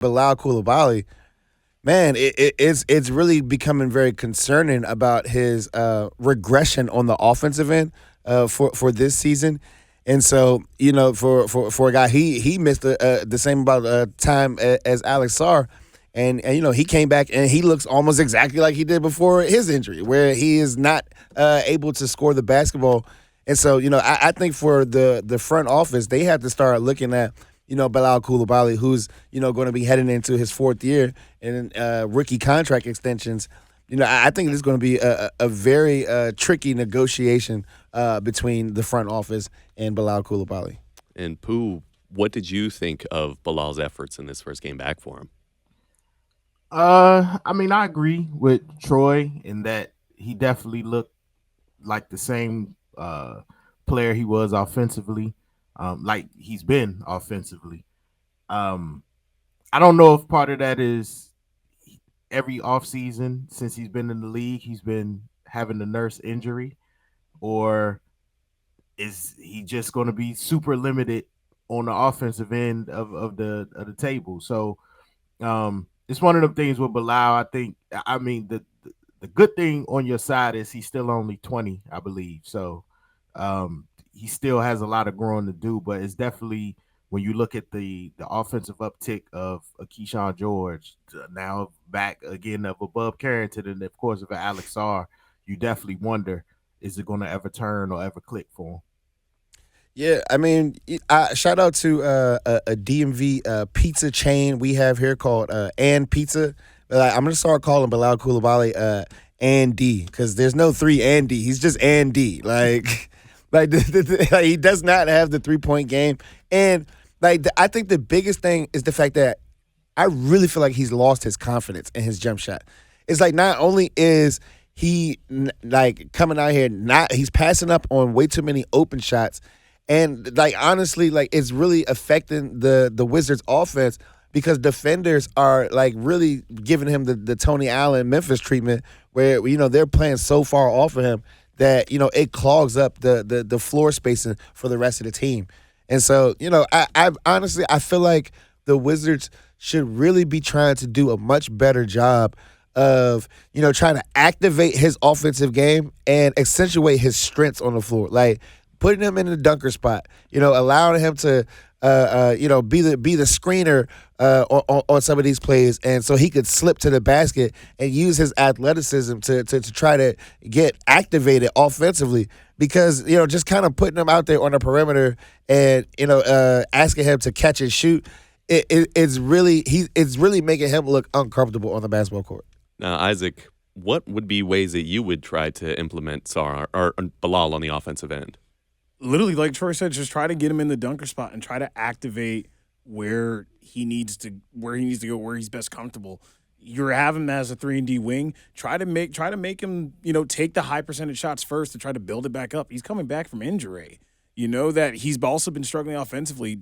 Bilal Coulibaly, man, it's really becoming very concerning about his regression on the offensive end for this season. And so, for a guy, he missed the same about time as Alex Sarr. And he came back and he looks almost exactly like he did before his injury, where he is not able to score the basketball. And so, I think for the front office, they have to start looking at, Bilal Coulibaly, who's, going to be heading into his fourth year and rookie contract extensions. I think it's going to be a very tricky negotiation between the front office and Bilal Coulibaly. And Pooh, what did you think of Bilal's efforts in this first game back for him? I mean, I agree with Troy in that he definitely looked like the same player he was offensively, like he's been offensively. Um, I don't know if part of that is every offseason since he's been in the league, he's been having to nurse injury, or is he just going to be super limited on the offensive end of the table? So it's one of them things with Bilal. I think. I mean, the good thing on your side is he's still only 20, I believe. So he still has a lot of growing to do. But it's definitely when you look at the offensive uptick of Keyshawn George, now back again of above Carrington, and of course of Alex Sarr, you definitely wonder, is it going to ever turn or ever click for him? Yeah, I mean, shout out to a DMV pizza chain we have here called And Pizza. I'm gonna start calling Bilal Coulibaly and D because there's no three and D. He's just and D. Like, like he does not have the 3-point game, and I think the biggest thing is the fact that I really feel like he's lost his confidence in his jump shot. It's like not only is he like coming out here, not he's passing up on way too many open shots, and like honestly, like it's really affecting the Wizards' offense because defenders are like really giving him the Tony Allen Memphis treatment, where they're playing so far off of him that it clogs up the floor spacing for the rest of the team. And so, I honestly I feel like the Wizards should really be trying to do a much better job of, trying to activate his offensive game and accentuate his strengths on the floor. Like putting him in the dunker spot, allowing him to be the screener on some of these plays, and so he could slip to the basket and use his athleticism to try to get activated offensively. Because just kind of putting him out there on the perimeter and asking him to catch and shoot, it's really making him look uncomfortable on the basketball court. Now, Isaac, what would be ways that you would try to implement Sarr or Bilal on the offensive end? Literally, like Troy said, just try to get him in the dunker spot and try to activate where he needs to go, where he's best comfortable. You have him as a 3-and-D wing. Try to make him, take the high percentage shots first to try to build it back up. He's coming back from injury. You know that he's also been struggling offensively.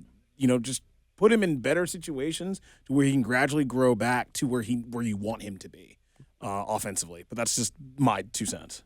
Just put him in better situations to where he can gradually grow back to where you want him to be offensively. But that's just my 2 cents.